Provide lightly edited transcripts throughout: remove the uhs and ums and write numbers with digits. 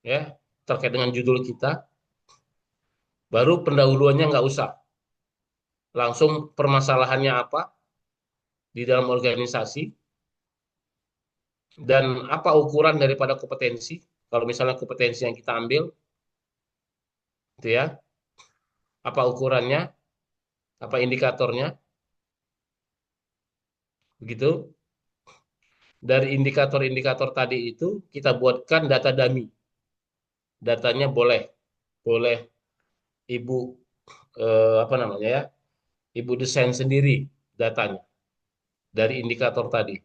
ya, terkait dengan judul kita, baru pendahuluannya nggak usah. Langsung permasalahannya apa di dalam organisasi, dan apa ukuran daripada kompetensi. Kalau misalnya kompetensi yang kita ambil, itu ya, apa ukurannya, apa indikatornya, begitu. Dari indikator-indikator tadi itu kita buatkan data dummy. Datanya boleh, boleh ibu apa namanya ya, ibu desain sendiri datanya dari indikator tadi.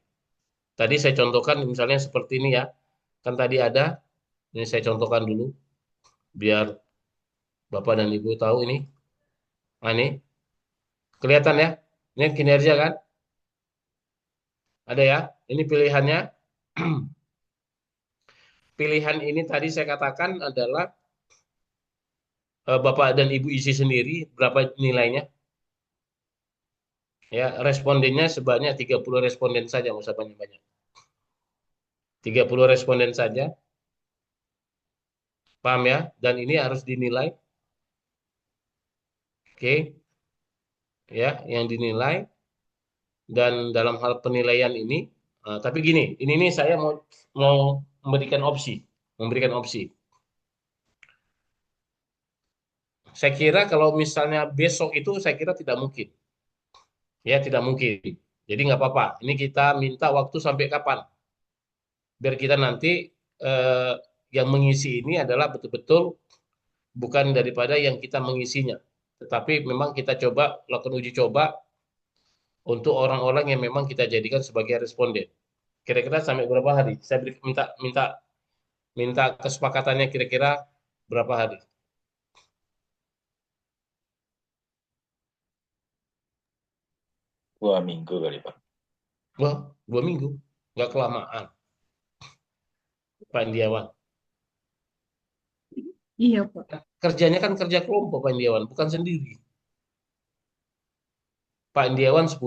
Tadi saya contohkan misalnya seperti ini ya, kan tadi ada, ini saya contohkan dulu biar bapak dan ibu tahu ini. Nah, ini kelihatan ya, ini kinerja kan, ada ya, ini pilihannya. Pilihan ini tadi saya katakan adalah bapak dan ibu isi sendiri berapa nilainya. Ya, respondennya sebanyak 30 responden saja, nggak usah banyak-banyak. 30 responden saja, paham ya? Dan ini harus dinilai, oke, ya, yang dinilai. Dan dalam hal penilaian ini, tapi gini, ini nih saya mau memberikan opsi, memberikan opsi. Saya kira kalau misalnya besok itu, saya kira tidak mungkin, ya tidak mungkin. Jadi nggak apa-apa. Ini kita minta waktu sampai kapan? Biar kita nanti eh, yang mengisi ini adalah betul-betul bukan daripada yang kita mengisinya, tetapi memang kita coba lakukan uji coba untuk orang-orang yang memang kita jadikan sebagai responden. Kira-kira sampai berapa hari? Saya minta minta minta kesepakatannya kira-kira berapa hari? 2 minggu kali Pak. Wah, 2 minggu, nggak kelamaan, Pak Indiawan. Iya, Pak. Kerjanya kan kerja kelompok Pak Indiawan, bukan sendiri. Pak Indiawan 10,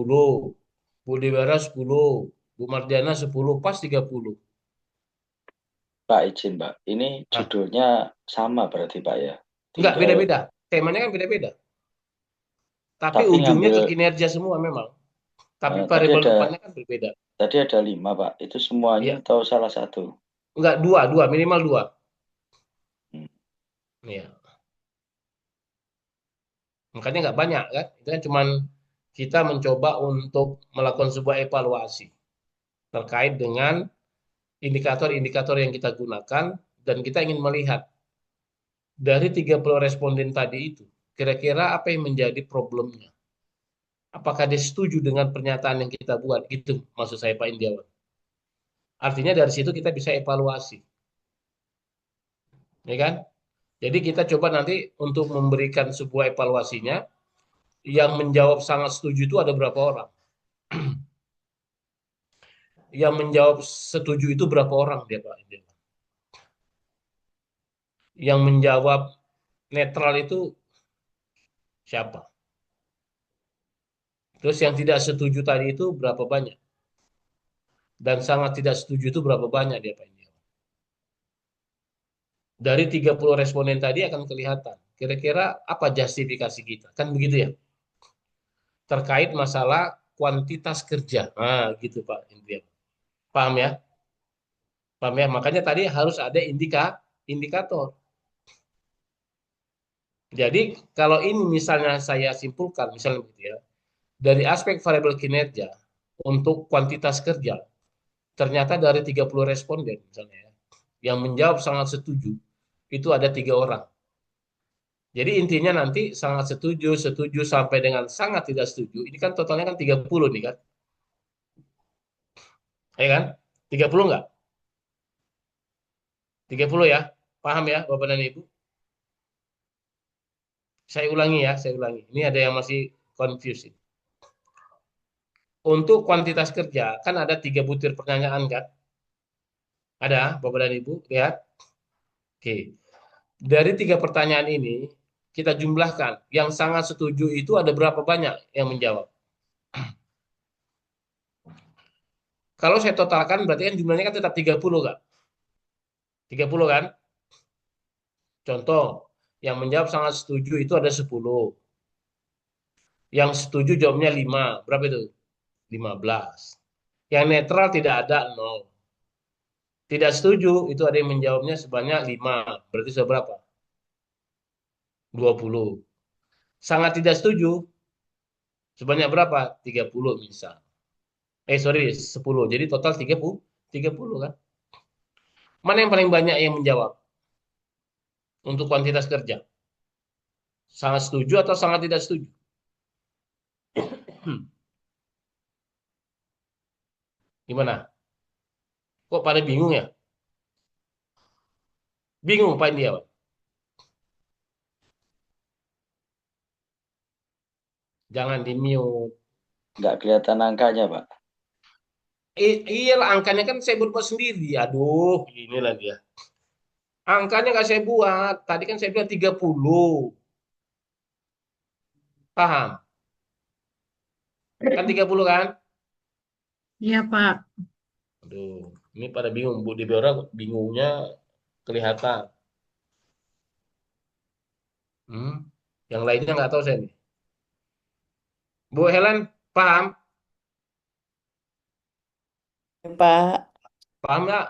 Bu Dewara 10, Bu Mardiana 10, pas 30. Pak izin Pak, ini Nah, judulnya sama berarti Pak ya. nggak Tinggal beda-beda. Temanya kan beda-beda. Tapi tapi ujungnya ngambil ke kinerja semua memang. Tapi tadi variabel ada depannya kan berbeda. tadi ada 5 Pak. Itu semuanya Iya, atau salah satu? nggak dua, dua minimal dua. Hmm. Iya, makanya nggak banyak kan. Itu kan cuman kita mencoba untuk melakukan sebuah evaluasi terkait dengan indikator-indikator yang kita gunakan, dan kita ingin melihat dari 30 responden tadi itu kira-kira apa yang menjadi problemnya. Apakah dia setuju dengan pernyataan yang kita buat? Gitu maksud saya Pak Indiawan. Artinya dari situ kita bisa evaluasi, ya kan? Jadi kita coba nanti untuk memberikan sebuah evaluasinya, yang menjawab sangat setuju itu ada berapa orang? Yang menjawab setuju itu berapa orang dia Pak? Yang menjawab netral itu siapa? Terus yang tidak setuju tadi itu berapa banyak? Dan sangat tidak setuju itu berapa banyak dia Pak? Dari 30 responden tadi akan kelihatan kira-kira apa justifikasi kita. Kan begitu ya? Terkait masalah kuantitas kerja. Nah, gitu Pak Indrian. Paham ya? Paham ya? Makanya tadi harus ada indikator. Jadi kalau ini misalnya saya simpulkan, misalnya begitu ya, dari aspek variabel kinerja untuk kuantitas kerja, ternyata dari 30 responden misalnya ya, yang menjawab sangat setuju, itu ada 3 orang. Jadi intinya nanti sangat setuju, setuju sampai dengan sangat tidak setuju. Ini kan totalnya kan 30 nih kan. Ya kan? 30 enggak? 30 ya. Paham ya Bapak dan Ibu? Saya ulangi ya, saya ulangi. Ini ada yang masih confusing. Untuk kuantitas kerja, kan ada 3 butir pertanyaan kan? Ada, Bapak dan Ibu, lihat. Oke. Dari 3 pertanyaan ini, kita jumlahkan. Yang sangat setuju itu ada berapa banyak yang menjawab? Kalau saya totalkan, berarti kan jumlahnya kan tetap 30 kan? 30 kan? Contoh, yang menjawab sangat setuju itu ada 10. Yang setuju jawabnya 5. Berapa itu? 15. Yang netral tidak ada 0. Tidak setuju itu ada yang menjawabnya sebanyak 5. Berarti seberapa? 20. Sangat tidak setuju sebanyak berapa? 30 misal. Sorry, 10. Jadi total 30, 30 kan? Mana yang paling banyak yang menjawab untuk kuantitas kerja? Sangat setuju atau sangat tidak setuju? Hmm, Gimana? Kok pada bingung ya? Bingung Pak dia, Pak. Jangan di mute. Nggak kelihatan angkanya, Pak. Iya lah, angkanya kan saya berbuat sendiri. Aduh, inilah dia. Angkanya nggak saya buat. Tadi kan saya bilang 30. Paham? Kan 30 kan? Iya, Pak. Aduh, ini pada bingung. Bu Debiora bingungnya kelihatan. Hmm? Yang lainnya nggak tahu saya nih. Bu Helen, paham? Pak, Paham nggak?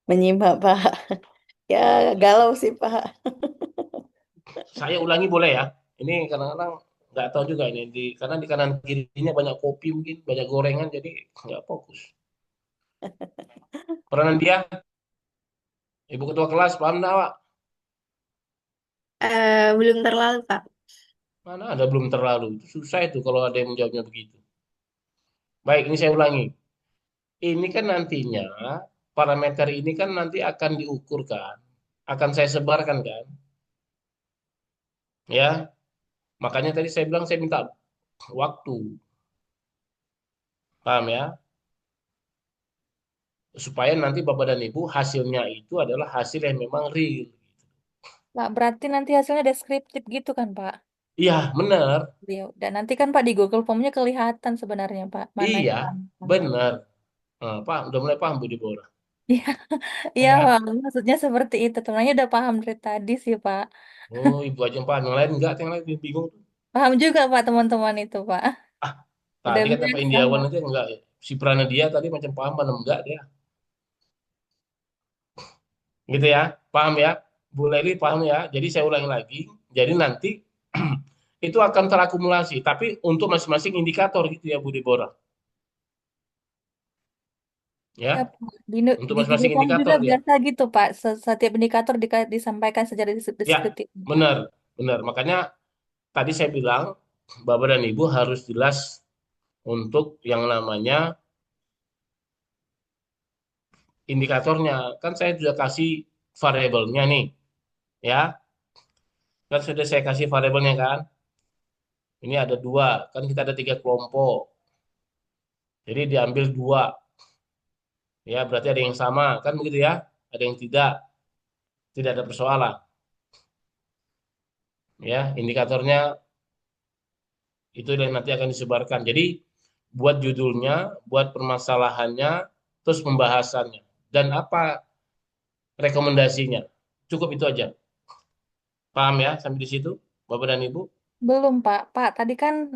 menyimak Pak. Ya, galau sih Pak. Saya ulangi boleh ya? Ini kadang-kadang nggak tahu juga ini karena di kanan kirinya banyak kopi mungkin banyak gorengan jadi nggak fokus. Peranan dia, ibu ketua kelas paham nggak Pak? Belum terlalu, Pak. Mana ada belum terlalu itu susah itu kalau ada yang menjawabnya begitu. Baik, ini saya ulangi. Ini kan nantinya parameter ini kan nanti akan diukurkan, akan saya sebarkan kan, ya. Makanya tadi saya bilang saya minta waktu, paham ya? Supaya nanti Bapak dan Ibu hasilnya itu adalah hasil yang memang real. Pak, berarti nanti hasilnya deskriptif gitu kan Pak? Iya, benar. Dan nanti kan Pak di Google Form-nya kelihatan sebenarnya Pak, mana Iya, yang mana. benar. Pak, udah mulai paham Bu Deborah. Iya, Ya iya kan? Pak, maksudnya seperti itu. Temennya udah paham dari tadi sih Pak. Oh, Ibu aja yang paham. Yang lain enggak, yang lain bingung. Paham juga Pak teman-teman itu Pak. Ah, Udah tadi kata Pak biasa Indiawan Pak. aja enggak. Si Pranadia tadi macam paham, mana enggak dia. Gitu ya, paham ya? Bu Leli paham ya? Jadi saya ulangi lagi. Jadi nanti itu akan terakumulasi, tapi untuk masing-masing indikator gitu ya Bu Deborah. Ya, Ya, Pak. untuk Di Google masing-masing Form juga indikator dia. biasa gitu Pak. Setiap indikator disampaikan secara Ya, deskriptif Pak. benar, benar. Makanya tadi saya bilang Bapak dan Ibu harus jelas untuk yang namanya indikatornya. Kan saya sudah kasih variabelnya nih, ya. Kan sudah saya kasih variabelnya kan. Ini ada dua, kan kita ada 3 kelompok. Jadi diambil dua, ya berarti ada yang sama, kan begitu ya. Ada yang tidak ada persoalan. Ya, indikatornya itu yang nanti akan disebarkan. Jadi buat judulnya, buat permasalahannya, terus pembahasannya. Dan apa rekomendasinya. Cukup itu aja. Paham ya sampai di situ, Bapak dan Ibu? Belum, Pak. Pak, tadi kan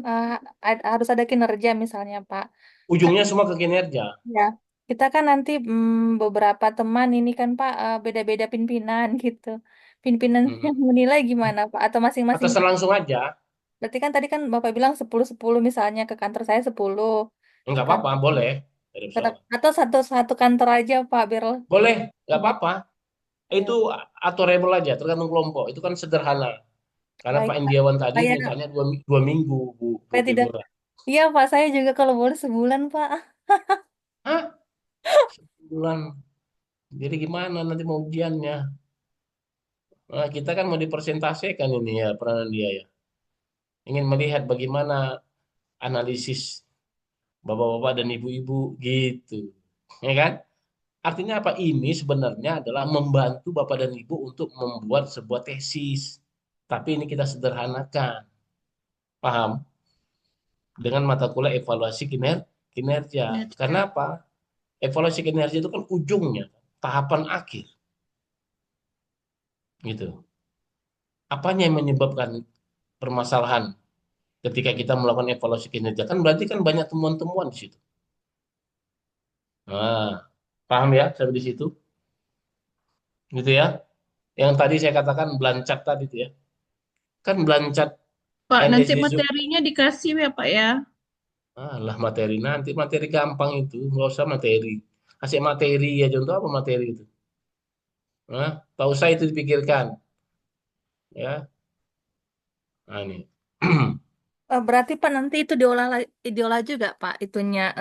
harus ada kinerja misalnya, Pak. Kan Ujungnya semua ke kinerja. ya, kita kan nanti beberapa teman ini kan, Pak, beda-beda pimpinan gitu. Pimpinan Mm-mm. yang menilai gimana, Pak? Atau masing-masing. Atasan langsung aja. Berarti kan tadi kan Bapak bilang 10-10 misalnya ke kantor saya 10. Ke Enggak apa-apa, kantor, boleh. Tidak ada persoalan. atau satu kantor aja, Pak, biar Boleh, nggak ya, apa-apa. Itu ya. aturable aja, tergantung kelompok. Itu kan sederhana. Karena Baik, Pak Pak. Indiawan tadi Saya, mintanya 2 minggu, Bu saya tidak. Deborah. Iya, Pak, saya juga kalau boleh sebulan, Pak. Hah? Sebulan. Jadi gimana nanti mau ujiannya? Nah, kita kan mau dipresentasikan ini ya, peranan dia ya. Ingin melihat bagaimana analisis bapak-bapak dan ibu-ibu gitu. Ya kan? Artinya apa? Ini sebenarnya adalah membantu bapak dan ibu untuk membuat sebuah tesis. Tapi ini kita sederhanakan. Paham? Dengan mata kuliah evaluasi kinerja. Karena Kinerja. apa? Evaluasi kinerja itu kan ujungnya, tahapan akhir. gitu. Apanya yang menyebabkan permasalahan ketika kita melakukan evaluasi kinerja? Kan berarti kan banyak temuan-temuan di situ. Nah, paham ya sampai di situ, gitu ya. Yang tadi saya katakan Blanchard tadi itu ya, kan Blanchard Pak, and nanti Ezezu. materinya dikasih ya, Pak ya. Lah materi nanti materi gampang itu, nggak usah materi. Kasih materi ya contoh apa materi itu? Tak usah itu dipikirkan, ya. Nah, ini. Berarti Pak nanti itu diolah juga Pak itunya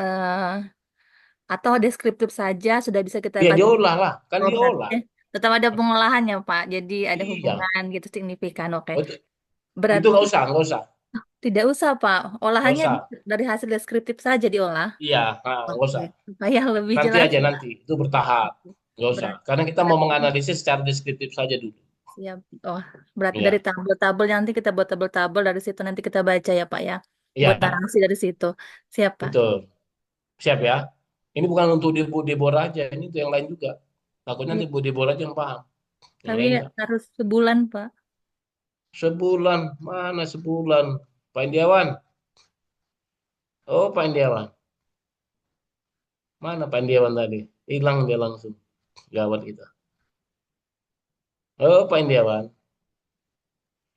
atau deskriptif saja sudah bisa kita Ya baca. diolah lah, kan Oh, berarti diolah. tetap ada pengolahannya Pak. Jadi ada Iya, hubungan gitu signifikan. Oke. oh, itu Berarti nggak usah, tidak usah Pak. nggak Olahannya usah. dari hasil deskriptif saja diolah. Iya, nggak Oke. usah. Supaya lebih Nanti jelas aja Pak. nanti, itu bertahap, nggak usah. Berarti, Karena kita mau berarti menganalisis secara deskriptif saja dulu. siap. Oh, berarti dari Iya, tabel-tabel nanti kita buat tabel-tabel dari situ nanti kita baca ya Pak ya. Buat iya, narasi dari situ. Siap Pak. betul. Siap ya. Ini bukan untuk Deborah aja, ini untuk yang lain juga. Takutnya Iya. nanti Bu Deborah aja yang paham, yang Tapi lain enggak. harus sebulan Pak. Sebulan, mana sebulan? Pak Indiawan. Oh, Pak Indiawan. Mana Pak Indiawan tadi? Hilang dia langsung. Gawat kita. Oh, Pak Indiawan.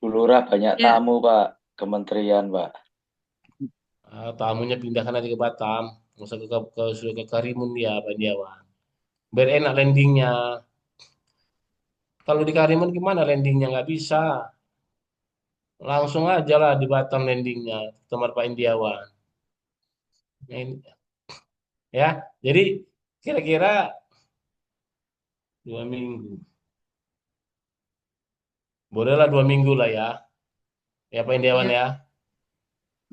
Bu Lurah banyak Ya, tamu, Pak. Kementerian, Pak. Tamunya pindahkan aja ke Batam. Nggak usah ke Karimun ya, Pak Indiawan. Biar enak landingnya. Kalau di Karimun gimana landingnya? Nggak bisa. Langsung aja lah di Batam landingnya. Tempat Pak Indiawan. Nah, ya, jadi kira-kira 2 minggu. Bolehlah 2 minggu lah ya. Ya Pak Indiawan ya. ya.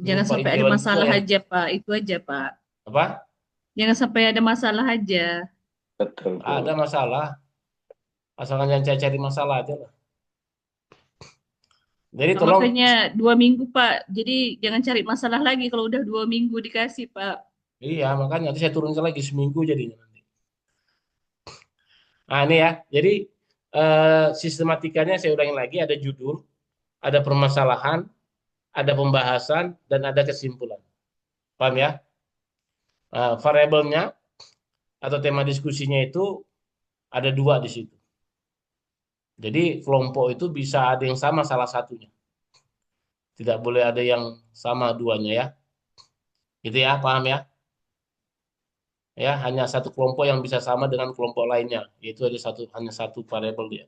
Jangan Pak sampai ada Indiawan juga masalah yang aja, Pak. Itu aja, Pak. apa? Jangan sampai ada masalah aja. Betul, Ada Bu. masalah. Asalkan jangan cari masalah aja lah. Jadi Pak, tolong, makanya 2 minggu, Pak. Jadi jangan cari masalah lagi kalau udah 2 minggu dikasih, Pak. iya makanya nanti saya turunkan lagi seminggu jadinya nanti. Nah ini ya, jadi sistematikanya saya ulangi lagi, ada judul, ada permasalahan, ada pembahasan, dan ada kesimpulan. Paham ya? Variabelnya atau tema diskusinya itu ada dua di situ. Jadi kelompok itu bisa ada yang sama salah satunya. Tidak boleh ada yang sama duanya ya. Gitu ya, paham ya? Ya, hanya satu kelompok yang bisa sama dengan kelompok lainnya, yaitu ada hanya satu variabel dia.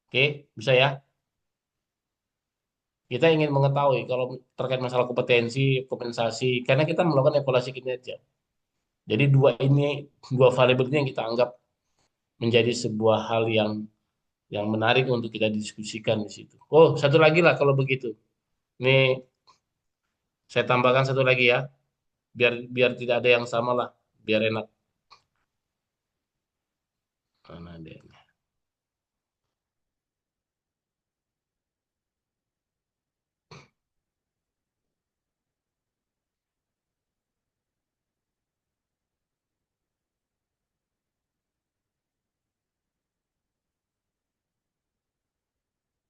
Oke, bisa ya? Kita ingin mengetahui kalau terkait masalah kompetensi, kompensasi, karena kita melakukan evaluasi kinerja. Jadi dua variabel ini yang kita anggap menjadi sebuah hal yang menarik untuk kita diskusikan di situ. Oh, satu lagi lah kalau begitu. Ini saya tambahkan satu lagi ya, biar biar tidak ada yang sama lah, biar enak. Mana ada ini?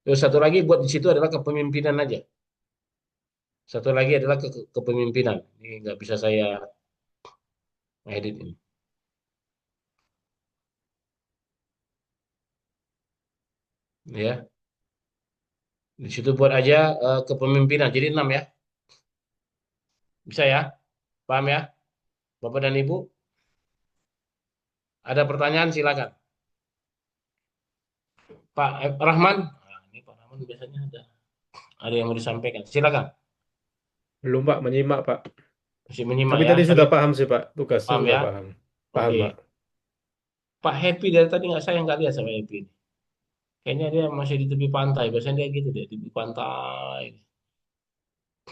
Terus satu lagi buat di situ adalah kepemimpinan aja. Satu lagi adalah kepemimpinan. Ini nggak bisa saya edit ini. Ya, di situ buat aja kepemimpinan. Jadi 6 ya. Bisa ya? Paham ya? Bapak dan Ibu, ada pertanyaan silakan. Pak Rahman. Nah, ini Pak Rahman biasanya ada yang mau disampaikan. Silakan. Belum Pak, menyimak Pak. Masih menyimak Tapi ya. tadi Tapi sudah paham sih Pak, tugasnya paham sudah ya. paham. Paham Oke. Pak. Pak Happy dari tadi saya nggak lihat sama Happy. Kayaknya dia masih di tepi pantai. Biasanya dia gitu deh, di tepi pantai.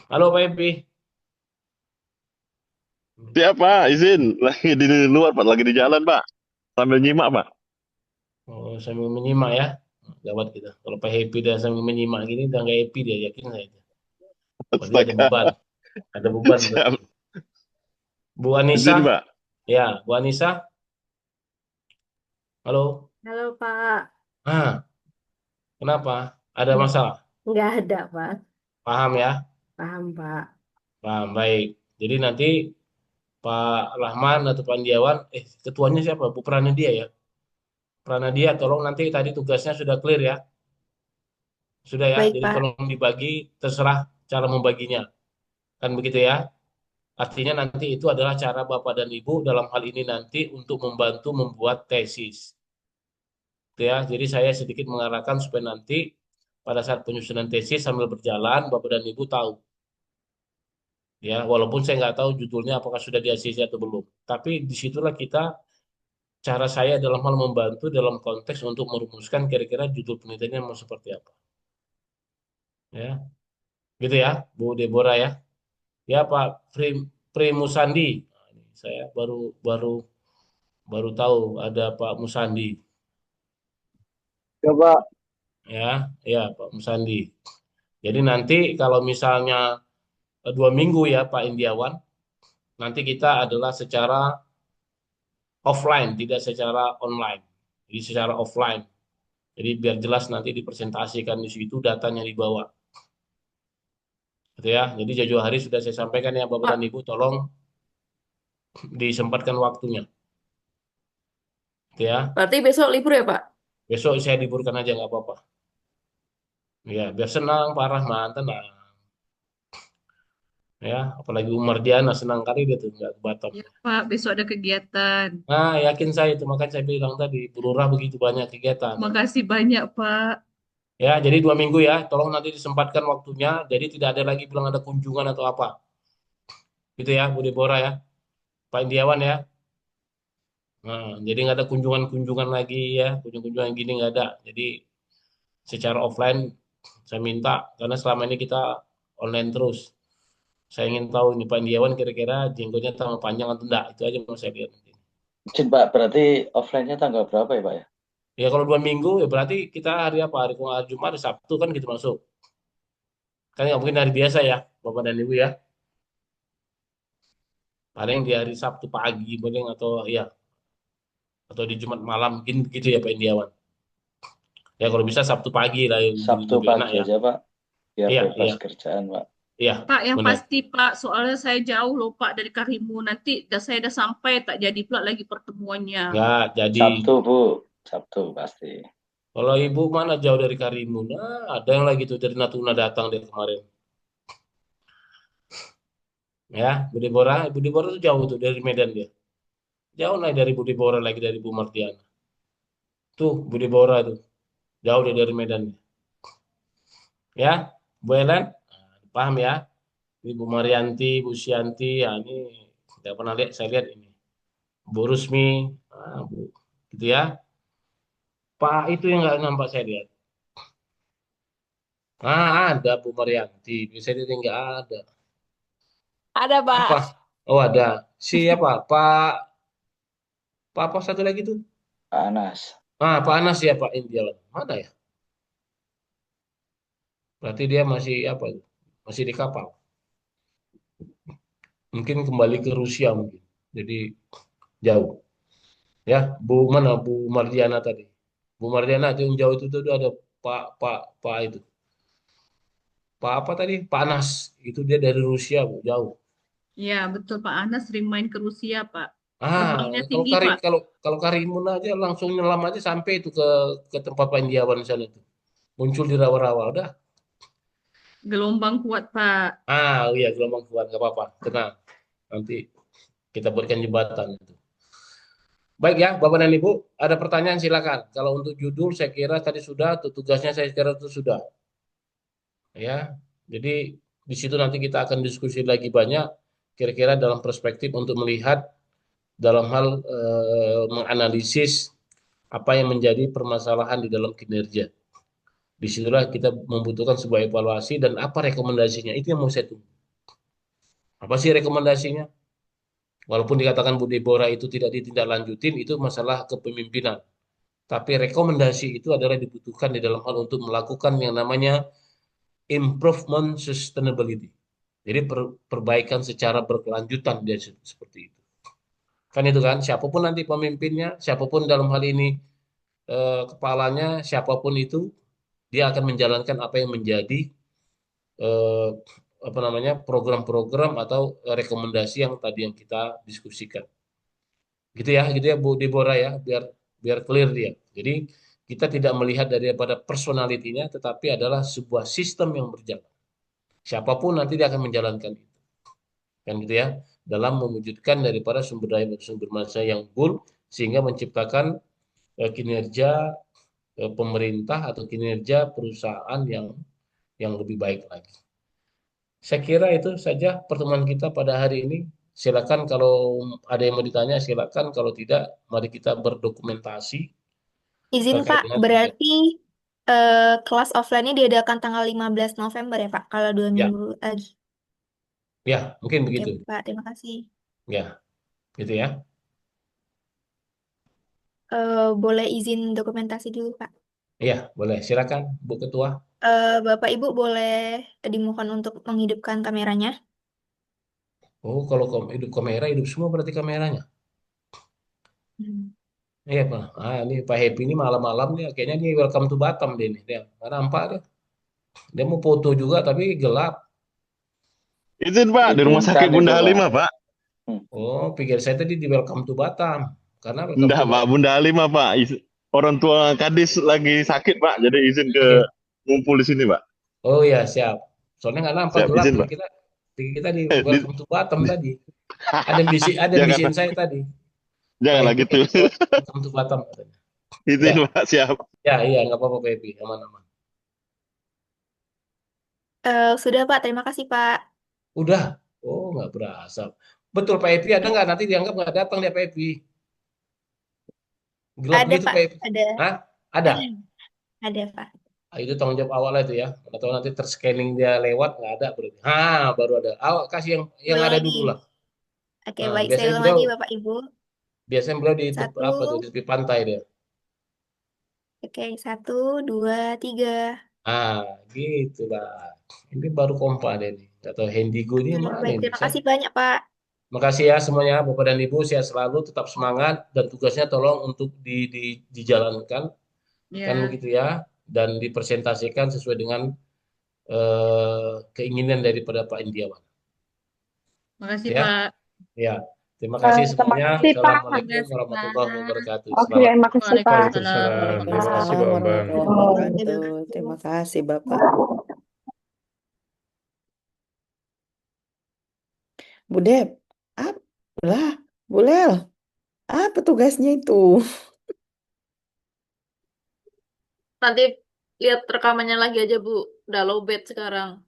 Halo Pak Happy. Siapa? Izin. Lagi di luar, Pak. Lagi di jalan, Pak. Sambil nyimak, Pak. Oh, sambil menyimak ya. Gawat kita. Kalau Pak Happy dia sambil menyimak gini, udah nggak happy dia, yakin saya. Berarti ada Astaga. beban. Ada beban berarti. Siap. Bu Anissa. Izin, Pak. Ya, Bu Anissa. Halo. Halo, Pak. Ah, Kenapa? Ada masalah? Nggak ada, Pak. Paham ya? Paham, Pak. Paham, baik. Jadi nanti Pak Rahman atau Pak Andiawan, ketuanya siapa? Bu Pranadia ya? Pranadia, tolong nanti tadi tugasnya sudah clear ya? Sudah ya? Baik, Jadi Pak. tolong dibagi, terserah cara membaginya. Kan begitu ya? Artinya nanti itu adalah cara Bapak dan Ibu dalam hal ini nanti untuk membantu membuat tesis. Gitu ya. Jadi saya sedikit mengarahkan supaya nanti pada saat penyusunan tesis sambil berjalan, Bapak dan Ibu tahu. Ya, walaupun saya nggak tahu judulnya apakah sudah di ACC atau belum. Tapi disitulah cara saya dalam hal membantu dalam konteks untuk merumuskan kira-kira judul penelitiannya mau seperti apa. Ya, gitu ya, Bu Deborah ya. Ya, Pak Primusandi. Nah, ini saya baru baru baru tahu ada Pak Musandi. Ya, Pak. Ya, ya Pak Musandi. Jadi nanti kalau misalnya 2 minggu ya Pak Indiawan, nanti kita adalah secara offline, tidak secara online. Jadi secara offline. Jadi biar jelas nanti dipresentasikan di situ datanya dibawa. Gitu ya. Jadi jauh-jauh hari sudah saya sampaikan ya Bapak dan Pak, Ibu, tolong disempatkan waktunya. Gitu ya. berarti besok libur ya, Pak? Besok saya liburkan aja nggak apa-apa. Ya, biar senang Pak Rahman, tenang. Ya, apalagi Umar Diana senang kali dia tuh nggak ke Batam. Ya, Pak, besok ada kegiatan. Nah, yakin saya itu makanya saya bilang tadi, Bu Lurah begitu banyak kegiatan. Makasih banyak, Pak. Ya, jadi 2 minggu ya, tolong nanti disempatkan waktunya. Jadi tidak ada lagi bilang ada kunjungan atau apa. Gitu ya, Bu Deborah ya, Pak Indiawan ya. Nah, jadi nggak ada kunjungan-kunjungan lagi ya, kunjungan-kunjungan gini nggak ada. Jadi secara offline saya minta karena selama ini kita online terus. Saya ingin tahu ini Pak Indiawan kira-kira jenggotnya tambah panjang atau enggak. Itu aja mau saya lihat. Izin, Pak. Berarti offline-nya tanggal berapa ya, Pak ya? Ya kalau 2 minggu ya berarti kita hari apa? Hari Jumat, hari Sabtu kan gitu masuk. Kan nggak mungkin hari biasa ya, Bapak dan Ibu ya. Paling di hari Sabtu pagi paling atau di Jumat malam mungkin gitu ya Pak Indiawan. Ya kalau bisa Sabtu pagi lah yang Sabtu lebih enak pagi ya. aja, Pak. Biar Iya, bebas iya, kerjaan, Pak. iya, Pak, yang benar. pasti, Pak, soalnya saya jauh loh, Pak, dari Karimun. Nanti saya udah sampai, tak jadi pula lagi pertemuannya. Nggak jadi. Sabtu, Bu. Sabtu pasti. Kalau Ibu mana jauh dari Karimun? Nah, ada yang lagi tuh dari Natuna datang dari kemarin. Ya, Bu Deborah, Bu Deborah tuh jauh tuh dari Medan dia. Jauh lah dari Bu Deborah lagi dari Bu Martiana. Tuh, Bu Deborah tuh. Jauh dia dari Medan. Ya, Bu Ellen, paham ya? Ini Bu Marianti, Bu Sianti, ya ini tidak pernah lihat, saya lihat ini. Bu Rusmi, Bu, gitu ya. Pak itu yang nggak nampak saya lihat. Ada Bu Marianti, bisa dia nggak ada. Ada, Apa? Pak. Oh ada. Siapa? Pak apa satu lagi tuh? Pak Anas. Pak Anas ya Pak Indiawan. Mana ya? Berarti dia masih apa? Masih di kapal. Mungkin kembali ke Rusia mungkin. Jadi jauh. Ya, Bu mana? Bu Mardiana tadi. Bu Mardiana itu yang jauh itu tuh ada Pak Pak Pak itu. Pak apa tadi? Pak Anas. Itu dia dari Rusia, Bu, jauh. Ya, betul, Pak Anas sering main ke Rusia, Pak. Ah, Terbangnya kalau tinggi, Kari Pak. kalau kalau Karimun aja langsung nyelam aja sampai itu ke tempat Pandiawan di sana itu. Muncul di rawa-rawa udah. Gelombang kuat, Pak. Oh iya gelombang kuat nggak apa-apa. Tenang. Nanti kita buatkan jembatan itu. Baik ya, Bapak dan Ibu, ada pertanyaan silakan. Kalau untuk judul saya kira tadi sudah, untuk tugasnya saya kira itu sudah. Ya, jadi di situ nanti kita akan diskusi lagi banyak kira-kira dalam perspektif untuk melihat dalam hal menganalisis apa yang menjadi permasalahan di dalam kinerja. Disitulah kita membutuhkan sebuah evaluasi dan apa rekomendasinya. Itu yang mau saya tunggu. Apa sih rekomendasinya? Walaupun dikatakan Bu Deborah itu tidak ditindaklanjutin, itu masalah kepemimpinan. Tapi rekomendasi itu adalah dibutuhkan di dalam hal untuk melakukan yang namanya improvement sustainability. Jadi perbaikan secara berkelanjutan dia seperti itu. Kan itu kan, siapapun nanti pemimpinnya, siapapun dalam hal ini kepalanya, siapapun itu, dia akan menjalankan apa yang menjadi eh, apa namanya program-program atau rekomendasi yang tadi yang kita diskusikan. Gitu ya Bu Deborah ya, biar biar clear dia. Jadi kita tidak melihat daripada personalitinya, tetapi adalah sebuah sistem yang berjalan. Siapapun nanti dia akan menjalankan itu, kan gitu ya, dalam mewujudkan daripada sumber manusia yang unggul sehingga menciptakan kinerja pemerintah atau kinerja perusahaan yang lebih baik lagi. Saya kira itu saja pertemuan kita pada hari ini. Silakan kalau ada yang mau ditanya, silakan. Kalau tidak, mari kita berdokumentasi Izin terkait Pak, dengan kegiatan. berarti kelas offline-nya diadakan tanggal 15 November ya Pak, kalau 2 Ya, minggu lagi. ya, mungkin Oke begitu. Pak, terima kasih. Ya, gitu ya. Boleh izin dokumentasi dulu Pak. Iya, boleh. Silakan, Bu Ketua. Bapak Ibu boleh dimohon untuk menghidupkan kameranya. Oh, kalau hidup kamera, hidup semua berarti kameranya. Hmm. Iya, Pak. Ah, ini Pak Happy ini malam-malam nih, kayaknya dia welcome to Batam deh nih. Dia nggak nampak dia. Dia mau foto juga, tapi gelap. Izin Pak, di rumah sakit Diizinkan itu, Bunda Pak. Halimah Pak. Oh, pikir saya tadi di welcome to Batam. Karena welcome Enggak to Pak, Batam. Bunda Halimah Pak. Orang tua Kadis lagi sakit Pak, jadi izin ke ngumpul di sini Pak. Oh ya, siap. Soalnya nggak nampak Siap gelap. izin Pikir Pak. kita di Eh, welcome to Batam di- tadi. Ada jangan bisikin saya tadi. Pak janganlah Happy gitu. welcome to Batam katanya. Ya, Izin Pak, siap. ya, iya, nggak apa-apa Pak Happy. Aman-aman. Sudah Pak, terima kasih Pak. Udah. Oh, nggak berasa. Betul Pak Happy ada nggak? Nanti dianggap nggak datang dia Pak Happy. Gelap Ada gitu Pak, Pak Happy. ada. Hah? Ada? Ada Pak. Ah, itu tanggung jawab awal lah itu ya. Atau nanti terscanning dia lewat nggak ada berarti. Baru ada. Awak kasih yang Ulang ada lagi. dulu lah. Oke, Nah, baik. Saya biasanya ulang beliau lagi Bapak Ibu. di Satu. apa tuh di tepi pantai dia. Oke, 1, 2, 3. Gitu lah. Ini baru kompa deh nih. Atau Hendigo ini mana Baik, ini? terima kasih banyak Pak. Makasih ya semuanya, Bapak dan Ibu. Sehat selalu, tetap semangat dan tugasnya tolong untuk dijalankan kan Ya, begitu ya, dan dipresentasikan sesuai dengan keinginan daripada Pak Indiawan. makasih Ya, Pak. ya. Terima kasih Terima semuanya. kasih, Pak. Assalamualaikum warahmatullahi wabarakatuh. Oke, Selamat. makasih, Pak. Waalaikumsalam Waalaikumsalam. Terima kasih warahmatullahi Pak Bambang. warahmatullahi Terima wabarakatuh. kasih. Terima kasih, Bapak. Bu Dep, lah, Bu Lel, apa tugasnya itu? Nanti lihat rekamannya lagi aja Bu. Udah lowbat sekarang.